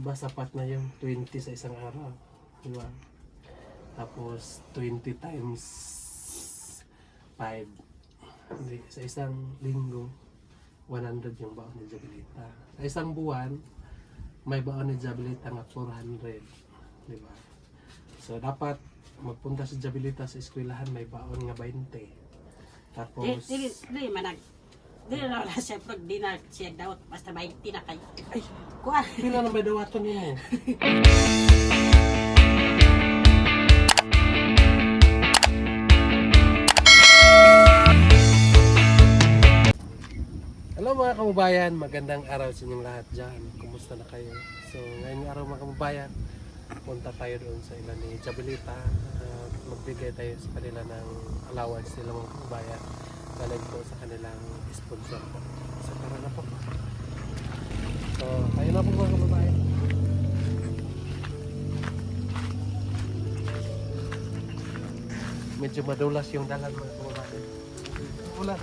Diba sapat na yung 20 sa isang araw? Diba? Tapos 20 times 5. Hindi, sa isang linggo, 100 yung baon ni Jabilita. Sa isang buwan, may baon ni Jabilita nga 400. Diba? So dapat magpunta si Jabilita sa eskwelahan, may baon nga 20. Tapos... Dili manag. Dili na wala siya pag di na siya daw. Basta 20 na kayo. Ay! Kuha. Pila na may dawaton mo? Hello mga kababayan, magandang araw sa inyong lahat dyan. Kumusta na kayo? So ngayong araw mga kababayan, punta tayo doon sa ilan ni Jabilita at magbigay tayo sa kanila ng allowance nila mga kababayan galing po sa kanilang sponsor po. So tara na po. So tayo na po mga kababayan. Medyo madulas yung dalan mga kababayan. Ulan.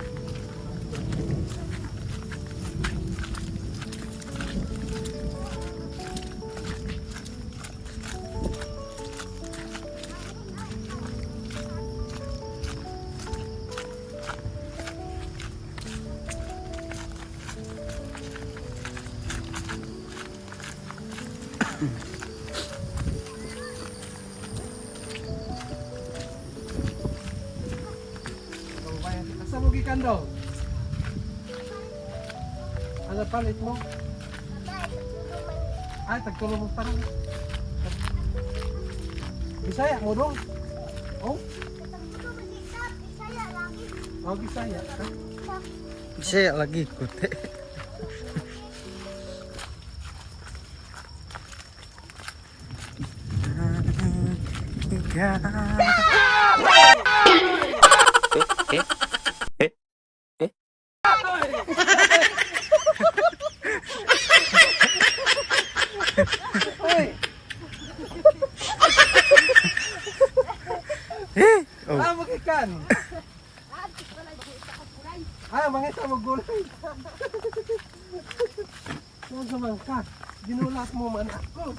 Asa mo gikan daw? Ano palit mo? Ay, tagtulong mo parang. Bisaya mo dong? Oh? Oh, Bisaya. Bisaya lagi kote. Ah, magikan. Ah, mangita mo gulay. Nasa man ka? Ginulat mo man ako.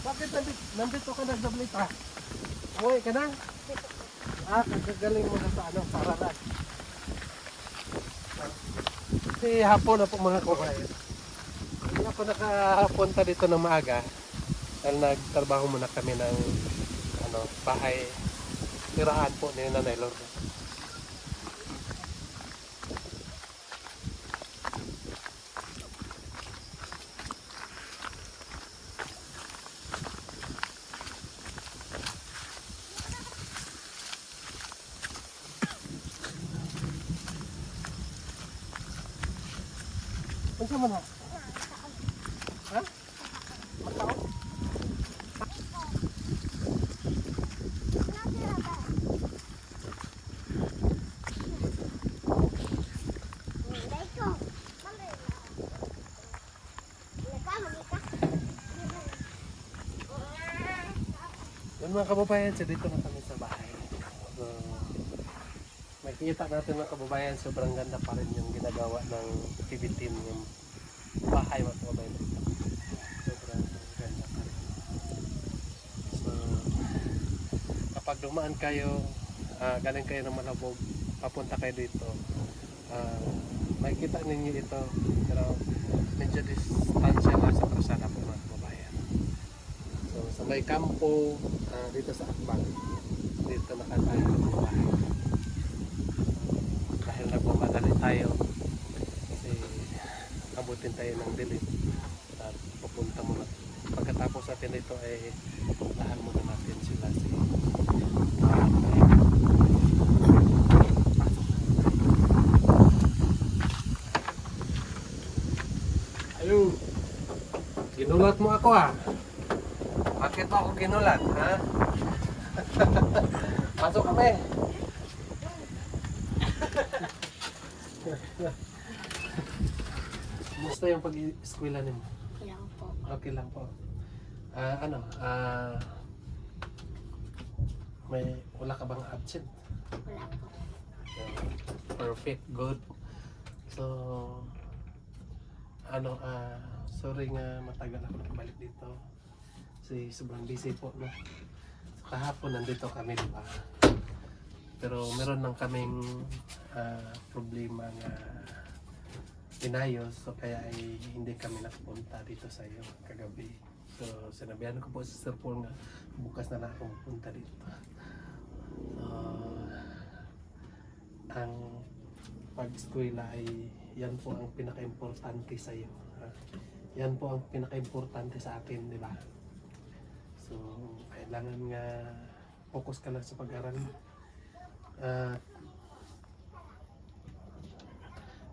Bakit nandito ka nagdablita? Uy, ka na? Ah, kagagaling mo na sa ano, paralan. Kasi hapon na po mga kabayan. Hindi ako nakapunta dito ng maaga dahil nagtrabaho muna kami ng ano, bahay tirahan po ni Nanay Lourdes. Ano man ha? Ha? Matao? Yan mga kababayan, so dito na kami sa bahay. So, makikita natin mga kababayan, sobrang ganda pa rin yung ginagawa ng TV team yung bahay mga kababayan. Sobrang ganda pa rin. So, kapag dumaan kayo, galing kayo ng Malabog, papunta kayo dito, makikita ninyo ito, pero medyo distansya lang sa Prasada po mga kababayan. So, sa may kampo, dito sa Akbang, dito nakatayo ang bahay. Dahil nagmamadali tayo, kasi abutin tayo ng dilim at pupunta muna. Pagkatapos natin ito ay lahan muna natin sila si ayun, ginulat mo ako ha. Bakit mo ako ginulat ha? Pasok kami. Kumusta yung pag-eskwela niyo? Yan po. Okay lang po. Wala ka bang absent? Wala po. Perfect, good. So, sorry nga matagal ako nakabalik dito. Kasi sobrang busy po, no? Kahapon nandito kami, di ba? Pero meron lang kaming problema na inayos, so kaya ay hindi kami nakapunta dito sa iyo kagabi. So, sinabihan ko po si Sir Paul nga bukas na lang ako pupunta dito. So, ang pag-eskwela ay yan po ang pinaka-importante sa iyo. Yan po ang pinaka-importante sa atin, di ba? So, kailangan nga focus ka lang sa pag-aral.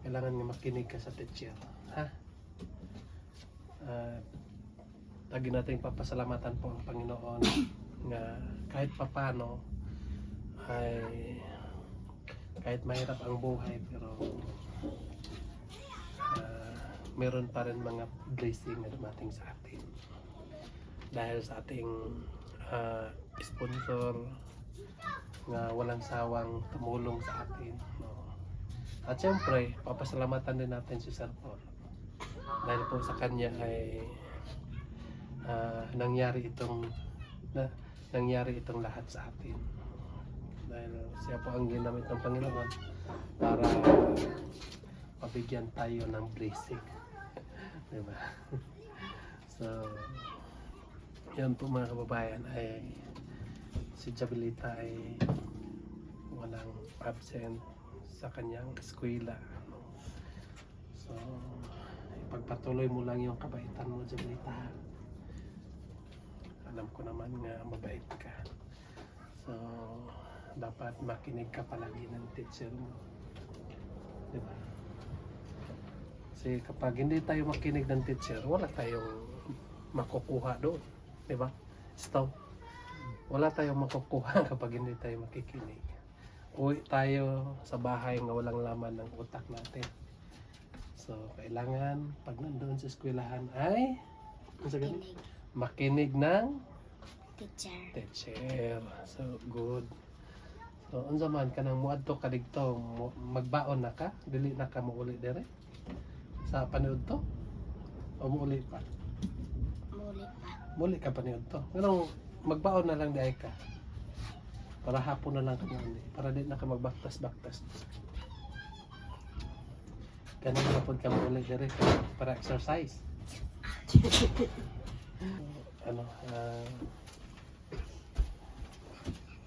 Kailangan nga makinig ka sa teacher. Ha? Lagi natin papasalamatan po ang Panginoon nga kahit papano ay kahit mahirap ang buhay pero meron pa rin mga blessing na dumating sa atin dahil sa ating sponsor nga walang sawang tumulong sa atin, no? At syempre papasalamatan din natin si Sir Paul dahil po sa kanya ay nangyari itong lahat sa atin dahil siya po ang ginamit ng Panginoon para pabigyan tayo ng blessing. Diba? So, yan po mga kababayan ay si Jabelita ay walang absent sa kanyang eskwela, no? So, ipagpatuloy mo lang yung kabaitan mo, Jabelita. Alam ko naman nga mabait ka. So, dapat makinig ka palagi ng teacher mo. Diba? Kasi kapag hindi tayo makinig ng teacher, wala tayong makukuha doon. Diba? Stop. Wala tayong makukuha kapag hindi tayo makikinig. Uwi tayo sa bahay nga walang laman ng utak natin. So, kailangan pag nandoon sa eskwelahan ay makinig ng teacher. So, good. So, unsa man ka nang muadto ka dito, magbaon na ka, dili na ka muuli dire sa panood to? O muuli pa? Muli ka panood to. Pero magbaon na lang di ka. Para hapon na lang ka muuli. Para di na ka magbaktas-baktas. Ganun na po ka muuli dire para exercise.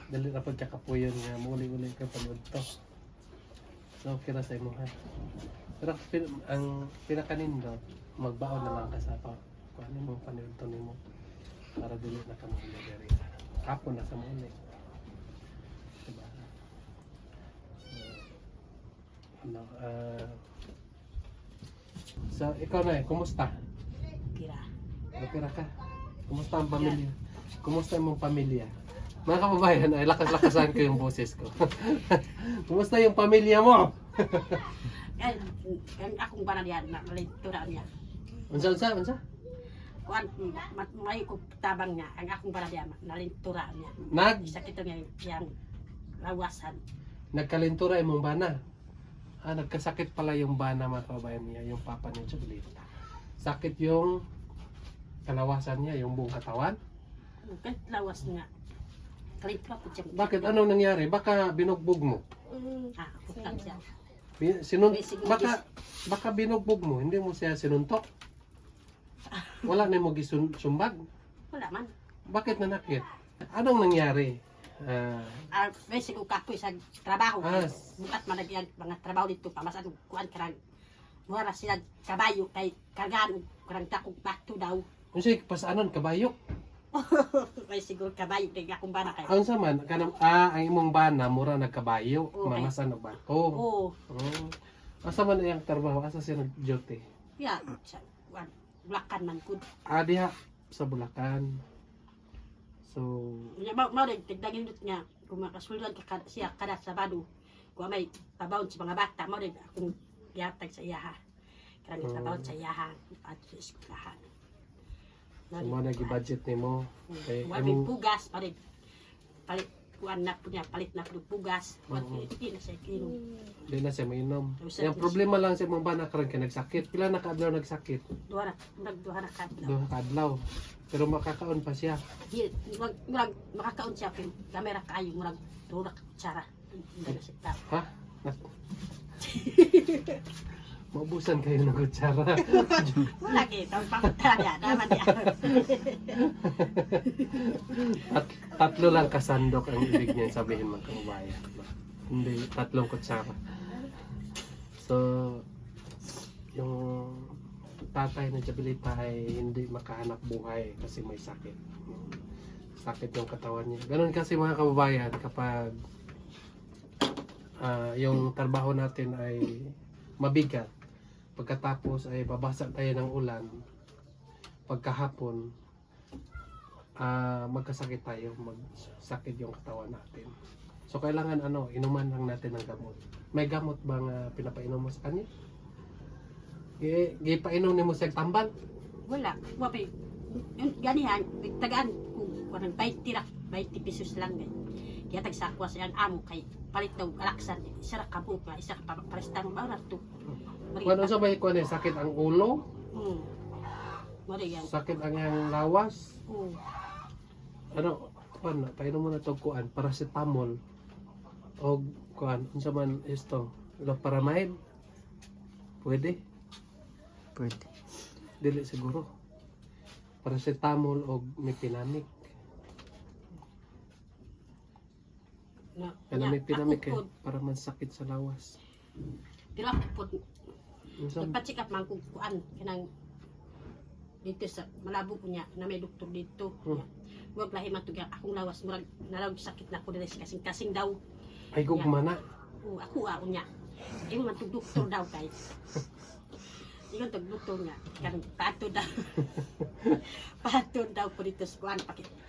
Dali na po ka kapuyon nga muli-uli ka panood to. So, okay na sa imo ha. Pero ang pinakanindot, magbaon na lang ka sa kung ano mo panood to nimo para dili na ka muli dire. Hapon na sa muli. Diba? So, ikaw na kumusta? Kira. Okay ra ka? Kumusta ang pamilya? Kumusta ang mong pamilya? Mga kababayan, ay lakas-lakasan ko yung boses ko. Kumusta yung pamilya mo? Ang akong panadyan na malintura niya. Unsa? Kuan may ko tabang niya. Ang akong panadyan nalintura niya. Sakit niya yang lawasan. Nagkalintura imong bana. Nagkasakit pala yung bana, mga kababayan niya, yung papa niya, Jabelita. Sakit yung kalawasan niya, yung buong katawan. Kahit lawas nga. Kalintura ko siya. Bakit? Anong nangyari? Baka binugbog mo? Utang siya. Baka binugbog mo, hindi mo siya sinuntok? Wala na mo gisumbag? Wala man. Bakit nanakit? Anong nangyari? May sigo kapoy sa trabaho. Ah. Bukat managyan mga trabaho dito. Pamasan kuan karang mura sila kabayo kay kargaan karang takong bakto daw. Unsay pasanon kabayok? May siguro kabayo kay akong bana kay. Ang saman kanang ang imong bana mura nagkabayo, Okay. mamasan og bato. Oo. Asa man iyang trabaho? Asa siya nag-duty? Ya, sa kuan Bulacan man gud. Diha sa Bulacan. So, Nya mao rin tigdagin dut nga kung makasuludan ka siya kada Sabado. Kung may pabawon sa mga bata mo rin akong gihatag sa iyaha. Karang pabawon sa iyaha at sa eskwelahan. mo na gi-budget nimo kay Wala may pugas pa rin. kuan na po niya, palit na po bugas. Hindi na siya inom. Di na siya mainom. Usa- Yung problema lang sa mga bana karon kay nagsakit. Pila na kaadlaw nagsakit? Duha na kadlaw. Duha kaadlaw. Pero makakaon pa siya. Murag makakaon siya pero kamera kaayo murag duha ka kutsara. Hindi na siya tao. Ha? Maubusan kayo ng kutsara. Wala kayo, tawag pangutan niya. Naman niya. At tatlo lang kasandok ang ibig niya sabihin mga kababayan. Hindi, tatlong kutsara. So, yung tatay na Jabilita ay hindi makahanap buhay kasi may sakit. Sakit yung katawan niya. Ganon kasi mga kababayan kapag yung trabaho natin ay mabigat. Pagkatapos ay babasa tayo ng ulan. Pagkahapon, magkasakit tayo, magsakit yung katawan natin. So kailangan inuman lang natin ng gamot. May gamot bang pinapainom mo sa kanya? Gipainom ni mo sa tambal? Wala. Wapi. Yung ganihan, tagaan kung 20 lang, 20 pesos lang. Kaya tagsakwa sa iyang amo kay palit daw alaksan. Isa ra kabuk na, isa ka parestang maurat to. Kung ano sa may sakit ang ulo, Mari yan. sakit ang iyang lawas, Oo. painom mo na ito kuan, paracetamol, o kuan, unsa man isto, loperamide, pwede, Pwede. dili siguro, paracetamol o mipinamic. Ano mipinamic Ako po, para man sakit sa lawas. pero ako po, Unsa nagpa-check up man kung kuan, kanang dito sa Malabo po niya, na may doktor dito. Huwag lahi man tugyang akong lawas, murag narawag sakit na ako dili kasing daw. ay gugma na. Oo, ako niya. Ingon man tug doktor daw kay. Ingon tug doktor nga, kanang patod daw. Patod daw po dito sa kuan,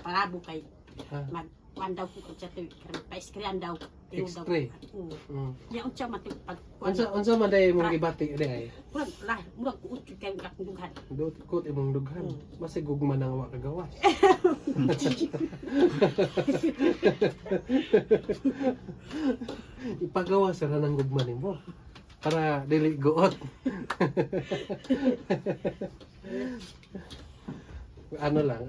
parabo kay. Ha? Kuan daw po siya to, kanang pa-screen daw. Tingog daw. X-ray? Oo. Mm. Niya unsa man pag kuan. Unsa man day mong gibati ay Murag uut kay akong dughan. kot imong dughan. Basta gugma nang wa kagawas. Ipagawa sa ng gugma nimo para dili guot. Ano lang,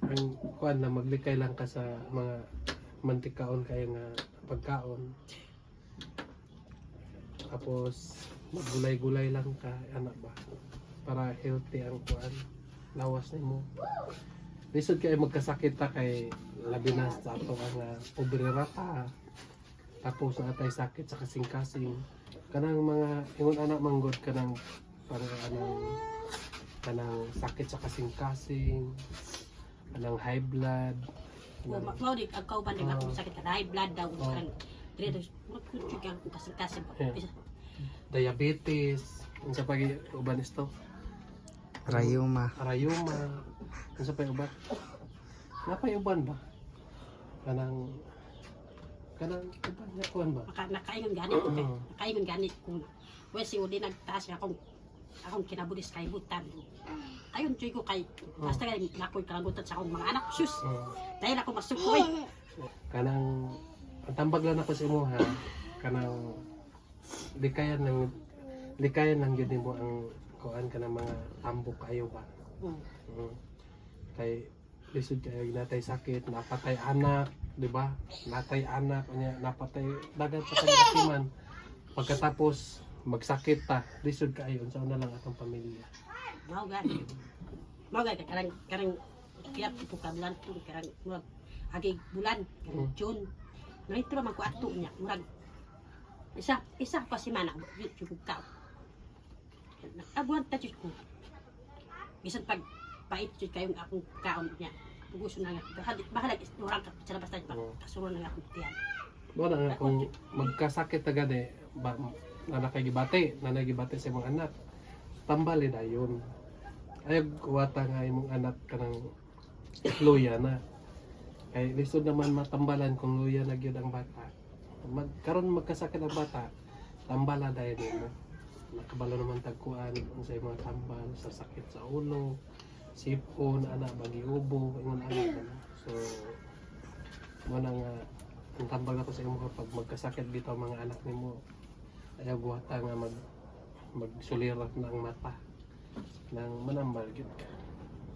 ang kuan na maglikay lang ka sa mga mantikaon kayo nga pagkaon. Tapos maggulay-gulay lang ka, anak ba? Para healthy ang kuan, lawas nimo. Lisod kayo magkasakit ta kay labi na sa ato ang obrerata. Tapos na atay sakit sa kasing-kasing. Kanang mga ingon anak manggod kanang para kanang sakit sa kasing-kasing, kanang high blood. Mao di ang kauban din akong sakit ka high blood daw kan. Dire magkutsi kang kasing-kasing. Diabetes, unsa pa uban isto? Rayuma. Rayuma, unsa pa uban? Napay uban ba? Kanang uban nga kuan ba? Nakaingon ganit ko kay. Nakaingon ganit kung wesi udi nagtaas akong kinabulis kay butan. Ayon tuy ko kay basta kay nakoy kalangutan sa akong mga anak sus. Dahil ako masukoy. Kanang ang tambag lang ako sa imo ha. Kanang likayan lang yun mo ang kuan ka ng mga tambok kayo ba. Kay lisod kayo natay sakit, napatay anak, di ba? Natay anak, napatay dagat sa kanyang pagkatapos magsakit ta, lisod kayo, unsa na lang atong pamilya. Mao gani karang kaya po kabulan po karang murag agi bulan karang June. Narito man ko ato niya murag isa pa si mana YouTube ka. Nag-agwan ta jud ko. Bisan pag pait jud kayong akong kaon niya. Puguso na nga. Bahalag istorang ka sa basta pa. Kasuro na nga akong tiyan. Wala nga kung magkasakit agad nanakagibate sa imong anak. Tambali na yun. Ayog kuwata nga imong anak kanang luya na. Kay lisod naman matambalan kung luya na gyud ang bata. Karon magkasakit ang bata, tambala dahil mo. Nakabalo naman tagkuan sa mga tambal sa sakit sa ulo, sipon, anak, bagi ubo, ingon anak. So, mo na nga ang tambal ako sa imo kapag magkasakit dito ang mga anak nimo, ayaw guwata nga magsulirat na ang mata nang manambal gyud ka.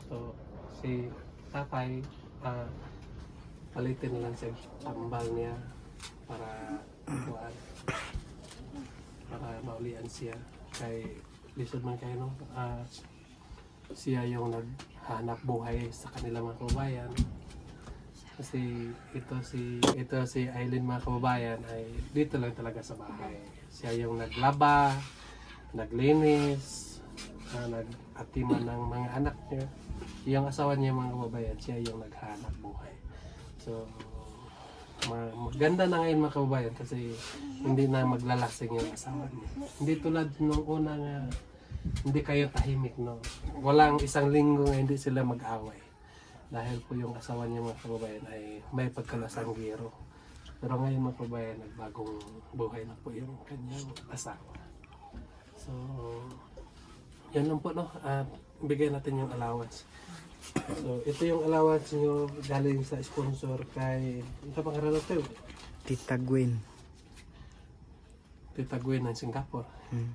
So si tatay palitin lang siya tambal niya para kuan, para maulian siya kay lisod man kayo no. Siya yung naghanap buhay sa kanila mga kababayan. Kasi ito si Aileen mga kababayan ay dito lang talaga sa bahay. Siya yung naglaba, naglinis, nag-atiman ng mga anak niya. Yung asawa niya mga kababayan, siya yung naghanap buhay. So maganda na ngayon mga kababayan kasi hindi na maglalasing yung asawa niya. Hindi tulad nung una nga hindi kayo tahimik, no. Walang isang linggo nga hindi sila mag-away. Dahil po yung asawa niya mga kababayan ay may pagkalasang giro. Pero ngayon mga kababayan, nagbagong buhay na po yung kanyang asawa. So, yan lang po no. At bigay natin yung allowance. So, ito yung allowance nyo galing sa sponsor kay, ito pangalan natin? Tita Gwen. Tita Gwen ng Singapore. Hmm.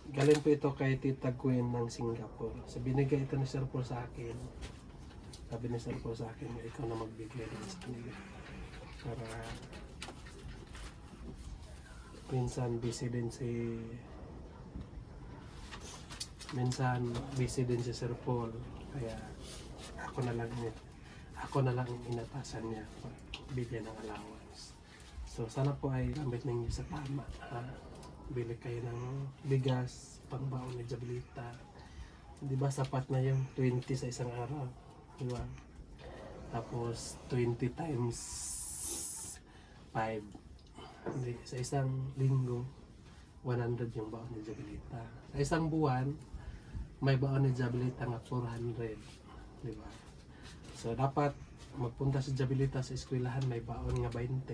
Galing po ito kay Tita Gwen ng Singapore. So, binigay ito ni Sir Paul sa akin. Sabi ni Sir Paul sa akin, ikaw na magbigay din sa kanila. Para minsan busy din si Sir Paul. Kaya ako na lang inatasan niya bigyan ng allowance. So sana po ay gamit ninyo sa tama. Bili kayo ng bigas, pangbaon ni Jabelita. Di ba sapat na yung 20 sa isang araw? Di ba? Tapos 20 times 5. Hindi, sa isang linggo 100 yung baon ni Jabelita. Sa isang buwan may baon ni Jabelita nga 400. Di ba? So dapat magpunta si Jabelita sa eskwelahan may baon nga 20.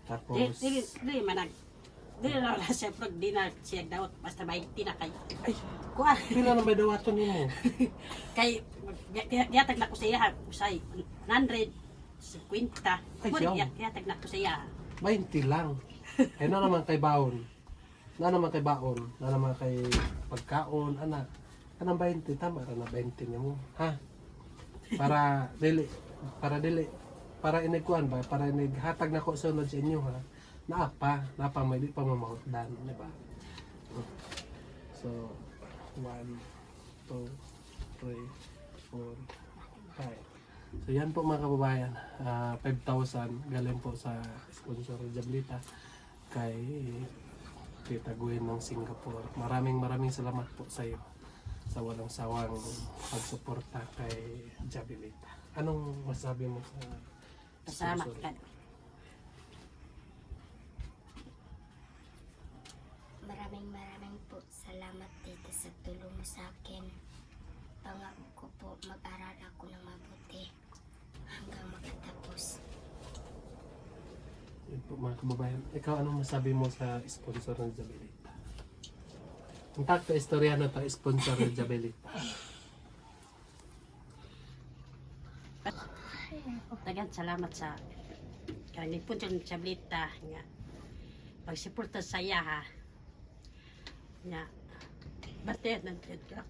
Tapos Di na wala siya, pero di na siya daw, basta 20 na kayo. ay, Kuha. pila na may dawaton nimo? Kay, yatag na ko sa iya, usay, 100, 50. Ay, siyaw. Yatag na ko sa iya. 20 lang. Ay na naman kay baon. Na naman kay pagkaon, ana. Kanang 20 tama ra na 20 nimo, ha? Para inigkuan ba, para inighatag na ko sunod sa inyo, ha? Napa may di pa mamahutdan, di ba? So 1 2 3 4 5. So yan po mga kababayan, 5,000 galing po sa sponsor ni Jabelita kay Tita Gwen ng Singapore. Maraming salamat po sa iyo sa walang sawang pagsuporta kay Jabelita. Anong masabi mo sa Pasalamat sponsor? ka. Maraming po salamat dito sa tulong mo sa akin. Pangako ko po mag-aral ako ng mabuti hanggang makatapos. Yun po mga kababayan. Ikaw anong masabi mo sa sponsor ng Jabelita? Ang takto istorya na to sponsor ng Jabelita. Dagan salamat sa kanang punto ng Jabelita nga pagsuporta sa iya ha. Nga bate ng ka.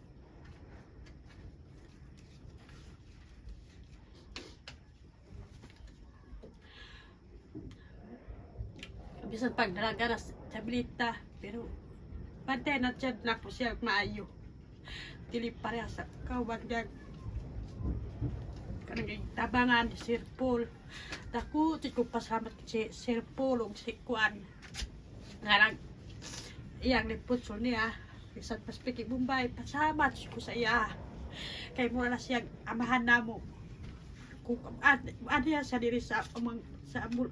Bisan pagdalaga na sa Jabelita, pero bate na siya na po siya maayo. Dili pareha sa kawan gag kanang tabangan ni Sir Paul. Dako ko pasalamat si Sir Paul ug si Kuan. Ngarang iyang liputsol niya bisan paspiki Bombay, pasalamat ko sa iya. Kay mura na siya amahan namo. Kung adya sa diri sa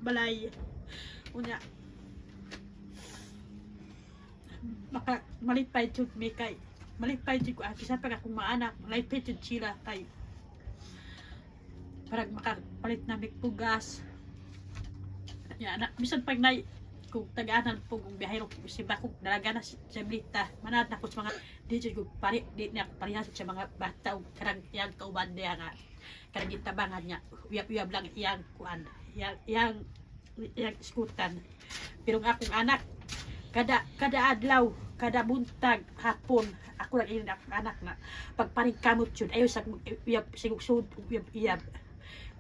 balay. Unya maka malipay jud mi kay malipay jud ko bisan pag akong maanak malipay jud sila kay para makapalit na pugas. Ya na bisan pag nay kung tagaanan po kung biyahero si bakong dalaga na si Jabelita manat na ko sa mga di ko pari di na parehas sa mga bata o karang yang kauban diya nga Karang gitabangan niya, uyab-uyab lang iyang kuan, iyang iskutan. Pero ang akong anak, kada adlaw, kada buntag, hapon, ako lang iyon akong anak na pagparing kamot yun, ayaw sa uyab, sigugsud, uyab-uyab.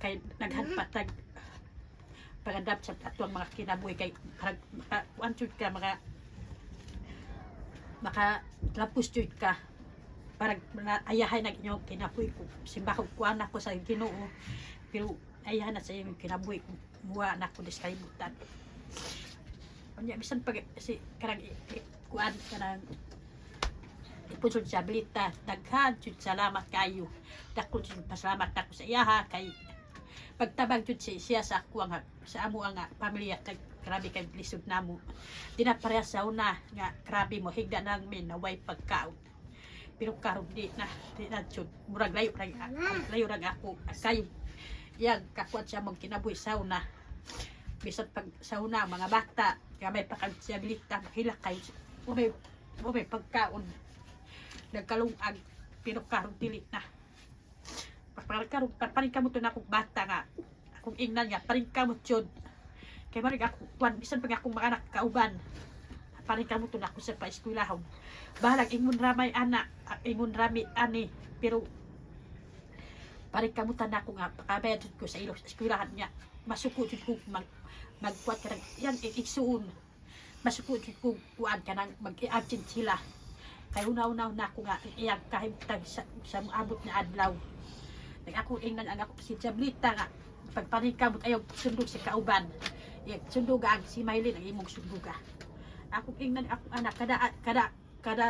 Kay naghanpatag, pagandap sa atong mga kinabuhi, kay kuan yun ka, maka-lapos yun ka, parang ayahay na inyong kinabuhi ko, simbakog kuan ako sa Ginoo, pero ayahan na sa inyong kinabuhi ko, muwa na ako sa kalibutan. Kanya bisan pag si karang kuan kanang ipusod sa balita, daghan jud salamat kayo. Dako jud pasalamat ako sa iya ha, kay pagtabang jud siya sa ako nga sa amo nga pamilya, kay grabe kay lisod namo. Dinapareha sa una nga grabe mo higda nang min na way pagkaon. Pero karon di na jud murag layo ra ako kayo. Yang kakuat siya mong kinabuhi sa una. Bisan pag sa una mga bata gamay pa kag siya balita hila kay may pagkaon nagkalungag, pero karon dili na. Karon paring kamot na akong bata nga akong ingnan nga paring kamot yun, kay marig ako kuan bisan pag akong mga anak kauban paring kamot na ako sa paeskwelahon, bahalag ingon ramay anak ingon rami ani, pero paring kamutan na ako nga pakabayad ko sa ilo sa eskwelahan niya, masuko jud ko magkuat ka ng yan igsuon, masuko jud ko kuan ka nang mag-i-absent sila. Kay unaw-unaw na ako nga iyang kahimtang sa abot na adlaw. Ako ingnan ang ako si Jablita nga pagpanikabot ayaw sundog si kauban. Sunduga ang si Maylin ang imong sunduga. Ako ingnan ako anak kada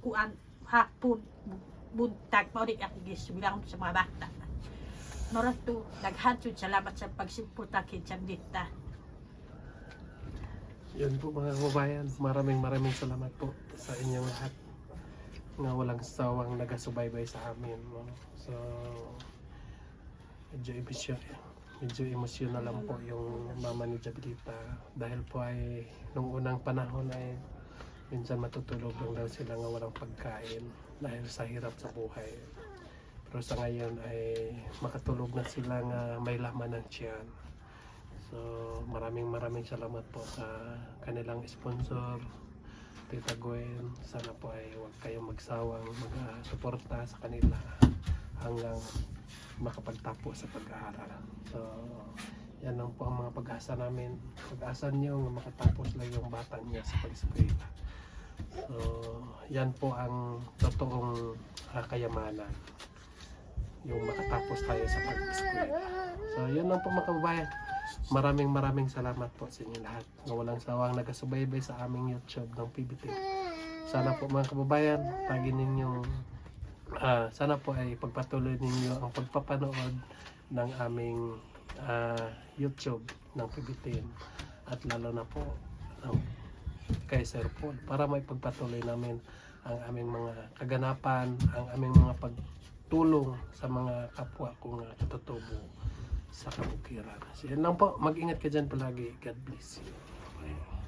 kuan hapon buntag mao di ako gisubilang sa mga bata. Mora to daghan jud salamat sa pagsuporta kay Jablita. Yun po mga kababayan, maraming salamat po sa inyong lahat nga walang sawang nagasubaybay sa amin, no? So medyo emosyonal lang po yung mama ni Jablita, dahil po ay nung unang panahon ay minsan matutulog lang daw sila nga walang pagkain dahil sa hirap sa buhay, pero sa ngayon ay makatulog na sila nga may laman ng tiyan. So maraming salamat po sa kanilang sponsor, Tita Gwen. Sana po ay huwag kayong magsawang mag-suporta sa kanila hanggang makapagtapo sa pag-aaral. So yan lang po ang mga pag-asa namin. Pag-asa niyo nga makatapos lang yung bata niya sa pag-eskwela. So yan po ang totoong kayamanan, yung makatapos tayo sa pag-eskwela. So yun lang po mga kababayan. Maraming salamat po sa inyo lahat na walang sawang nagasubaybay sa aming YouTube ng PBT. Sana po mga kababayan, lagi ninyong sana po ay pagpatuloy ninyo ang pagpapanood ng aming YouTube ng PBT, at lalo na po kay Sir Paul, para may pagpatuloy namin ang aming mga kaganapan, ang aming mga pagtulong sa mga kapwa kong katutubo sa kabukiran. So yan lang po, mag-ingat ka dyan palagi. God bless you. Bye.